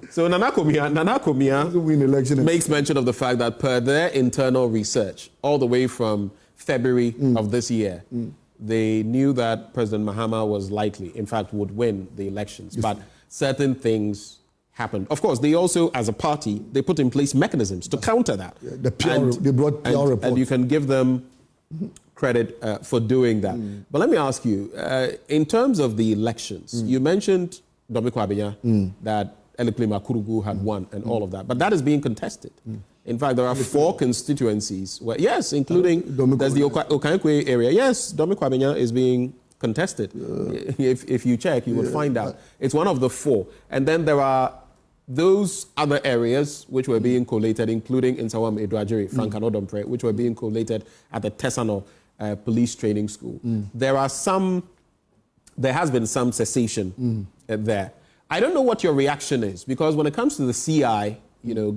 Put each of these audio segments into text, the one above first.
So Nana Komia makes mention of the fact that per their internal research, all the way from February of this year, they knew that President Mahama was likely, in fact, would win the elections. Yes. But certain things happened. Of course, they also, as a party, they put in place mechanisms to counter that. Yeah, they brought PR reports. And you can give them credit for doing that. But let me ask you, in terms of the elections, you mentioned Dominic Kwabena, that Eleklima Kurugu had won and all of that. But that is being contested. In fact, there are 4 constituencies where, yes, including there's the Okankwe area. Yes, Dominic Kwabena is being contested. If you check, you will find out. It's one of the 4. And then there are those other areas which were being collated, including in Sawam Edwajiri, Frankano Dompre, which were being collated at the Tesano Police Training School. There has been some cessation there. I don't know what your reaction is, because when it comes to the CI,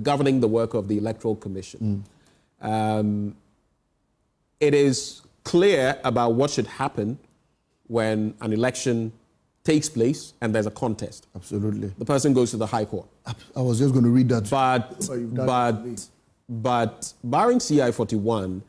governing the work of the Electoral Commission, it is clear about what should happen when an election takes place and there's a contest. Absolutely. The person goes to the High Court. I was just going to read that. But barring CI 41,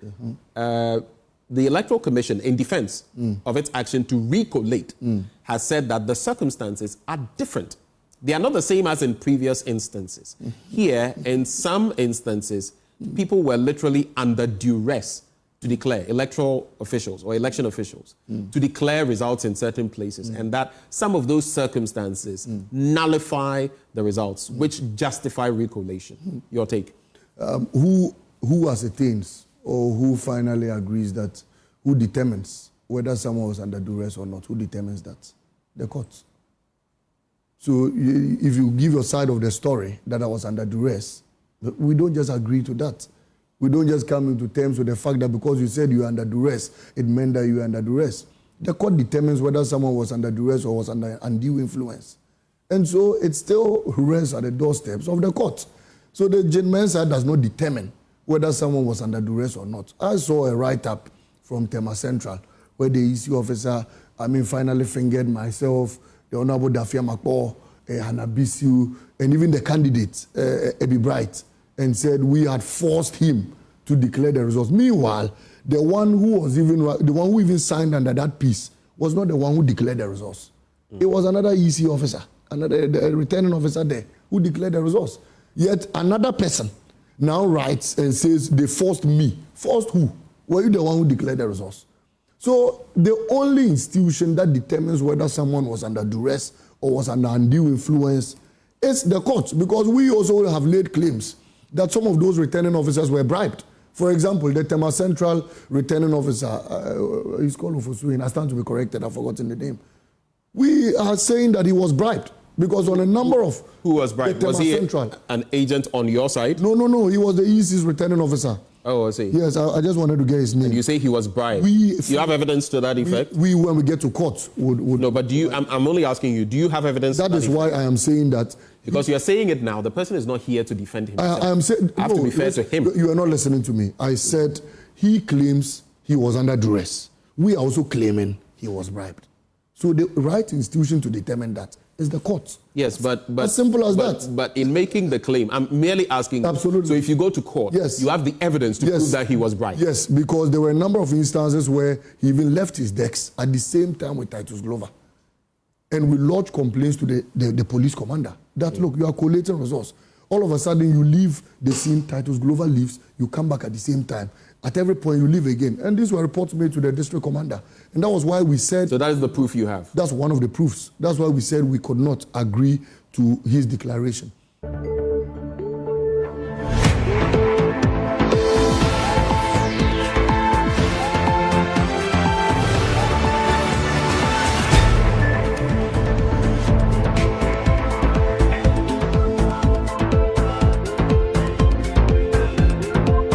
the Electoral Commission, in defense of its action to recollate, has said that the circumstances are different. They are not the same as in previous instances. Here, in some instances, people were literally under duress to declare, electoral officials or election officials, to declare results in certain places, and that some of those circumstances nullify the results, which justify recollation. Your take? Who ascertains or who finally agrees that, who determines whether someone was under duress or not? Who determines that? The court. So if you give your side of the story that I was under duress, we don't just agree to that. We don't just come into terms with the fact that because you said you were under duress, it meant that you were under duress. The court determines whether someone was under duress or was under undue influence. And so it still rests at the doorsteps of the court. So the Jean Mensah does not determine whether someone was under duress or not. I saw a write-up from Tema Central where the EC officer, finally fingered myself, the Honorable Dafia Makpo, Hannah Bisiu, and even the candidate, Ebi Bright, and said we had forced him to declare the results. Meanwhile, the one who even signed under that piece was not the one who declared the results. It was another EC officer, the returning officer there, who declared the results. Yet another person now writes and says they forced me. Forced who? Were you the one who declared the results? So the only institution that determines whether someone was under duress or was under undue influence is the court, because we also have laid claims that some of those returning officers were bribed. For example, the Tema Central returning officer, he's called Ufosuin, I stand to be corrected, I've forgotten the name. We are saying that he was bribed because on a number of... Who was bribed? Was he an agent on your side? No, he was the EC's returning officer. Oh, I see. Yes, I just wanted to get his name. And you say he was bribed. You have evidence to that effect? When we get to court, would no, but do you? I'm only asking you. Do you have evidence? That is why I am saying that. Because you are saying it now. The person is not here to defend himself. I am saying. I have to be fair to him. You are not listening to me. I said he claims he was under duress. We are also claiming he was bribed. So the right institution to determine that is the court. Yes, but as simple as that. But in making the claim, I'm merely asking. Absolutely. So if you go to court, yes, you have the evidence to prove that he was bribed. Yes, because there were a number of instances where he even left his decks at the same time with Titus Glover, and we lodged complaints to the police commander that look, you are collating results. All of a sudden, you leave the scene. Titus Glover leaves. You come back at the same time. At every point, you leave again. And these were reports made to the district commander. And that was why we said... So that is the proof you have? That's one of the proofs. That's why we said we could not agree to his declaration.